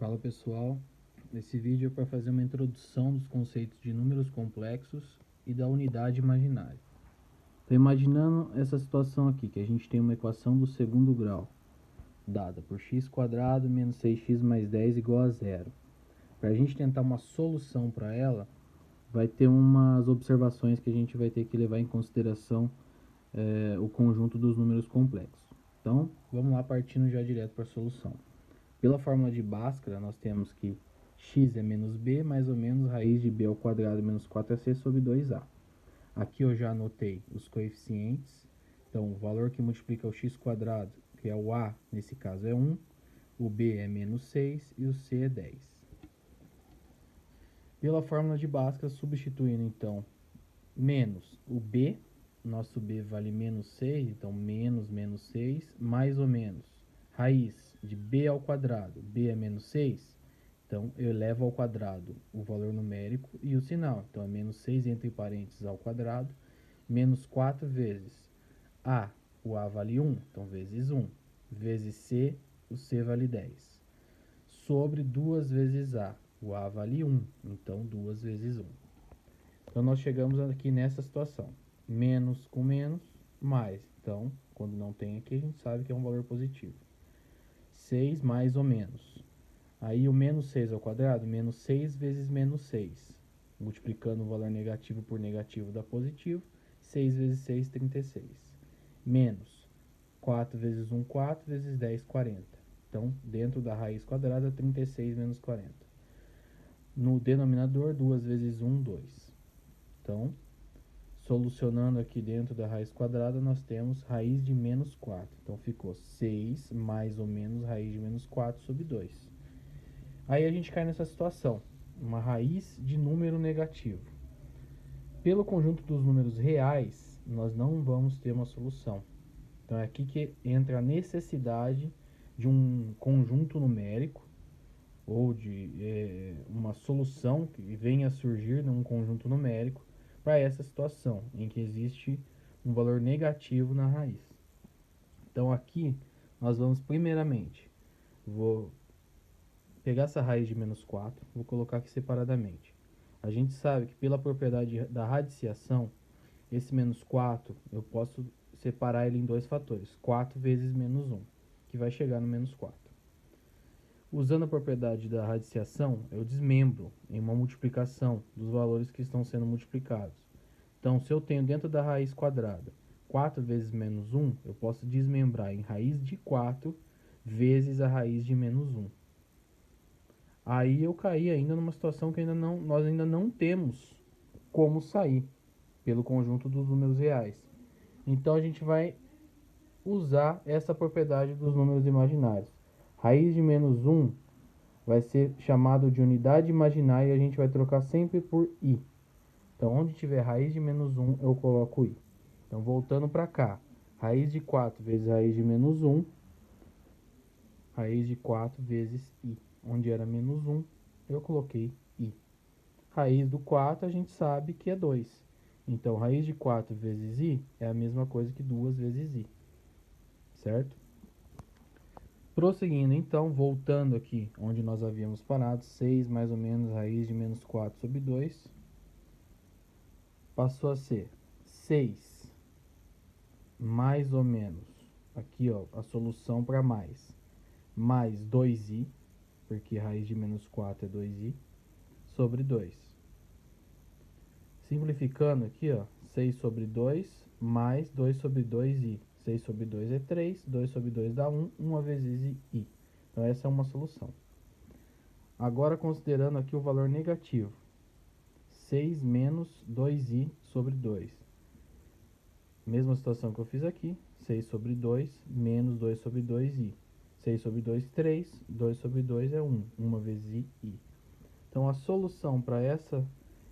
Fala pessoal, esse vídeo é para fazer uma introdução dos conceitos de números complexos e da unidade imaginária. Estou imaginando essa situação aqui, que a gente tem uma equação do segundo grau, dada por x² menos 6x mais 10 igual a zero. Para a gente tentar uma solução para ela, vai ter umas observações que a gente vai ter que levar em consideração o conjunto dos números complexos. Então, vamos lá partindo já direto para a solução. Pela fórmula de Bhaskara, nós temos que x é menos b, mais ou menos raiz de b ao quadrado menos 4ac sobre 2a. Aqui eu já anotei os coeficientes. Então, o valor que multiplica o x², que é o a, nesse caso é 1, o b é menos 6 e o c é 10. Pela fórmula de Bhaskara, substituindo então menos o b, nosso b vale menos 6, então menos 6, mais ou menos raiz de b ao quadrado, b é menos 6, então eu elevo ao quadrado o valor numérico e o sinal, então é menos 6 entre parênteses ao quadrado, menos 4 vezes a, o a vale 1, então vezes 1, vezes c, o c vale 10, sobre 2 vezes a, o a vale 1, então 2 vezes 1. Então nós chegamos aqui nessa situação, menos com menos, mais, então quando não tem aqui a gente sabe que é um valor positivo. 6 mais ou menos. Aí o menos 6 ao quadrado, menos 6 vezes menos 6. Multiplicando o valor negativo por negativo dá positivo. 6 vezes 6, 36. Menos 4 vezes 1, 4 vezes 10, 40. Então, dentro da raiz quadrada, 36 menos 40. No denominador, 2 vezes 1, 2. Então, solucionando aqui dentro da raiz quadrada, nós temos raiz de menos 4. Então, ficou 6 mais ou menos raiz de menos 4 sobre 2. Aí a gente cai nessa situação, uma raiz de número negativo. Pelo conjunto dos números reais, nós não vamos ter uma solução. Então, é aqui que entra a necessidade de um conjunto numérico, ou de uma solução que venha a surgir num conjunto numérico, para essa situação, em que existe um valor negativo na raiz. Então aqui, nós vamos primeiramente, vou pegar essa raiz de menos 4, vou colocar aqui separadamente. A gente sabe que pela propriedade da radiciação, esse menos 4, eu posso separar ele em dois fatores, 4 vezes menos 1, que vai chegar no menos 4. Usando a propriedade da radiciação, eu desmembro em uma multiplicação dos valores que estão sendo multiplicados. Então, se eu tenho dentro da raiz quadrada 4 vezes menos 1, eu posso desmembrar em raiz de 4 vezes a raiz de menos 1. Aí eu caí ainda numa situação que nós ainda não temos como sair pelo conjunto dos números reais. Então, a gente vai usar essa propriedade dos números imaginários. Raiz de menos 1 vai ser chamado de unidade imaginária e a gente vai trocar sempre por i. Então, onde tiver raiz de menos 1, eu coloco i. Então, voltando para cá, raiz de 4 vezes raiz de menos 1, raiz de 4 vezes i. Onde era menos 1, eu coloquei i. Raiz do 4 a gente sabe que é 2. Então, raiz de 4 vezes i é a mesma coisa que 2 vezes i. Certo? Prosseguindo, então, voltando aqui onde nós havíamos parado, 6 mais ou menos raiz de menos 4 sobre 2, passou a ser 6 mais ou menos, aqui ó, a solução para mais 2i, porque raiz de menos 4 é 2i, sobre 2. Simplificando aqui, ó, 6 sobre 2 mais 2 sobre 2i. 6 sobre 2 é 3, 2 sobre 2 dá 1, 1 vezes i. Então essa é uma solução. Agora considerando aqui o valor negativo. 6 menos 2i sobre 2. Mesma situação que eu fiz aqui. 6 sobre 2 menos 2 sobre 2i. 6 sobre 2, 3. 2 sobre 2 é 1. 1 vezes i. Então a solução para essa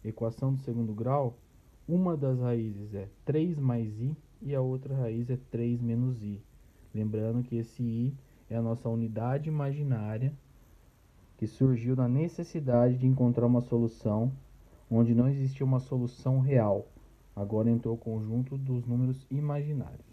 equação do segundo grau, uma das raízes é 3 mais i e a outra raiz é 3 menos i. Lembrando que esse i é a nossa unidade imaginária que surgiu na necessidade de encontrar uma solução onde não existia uma solução real. Agora entrou o conjunto dos números imaginários.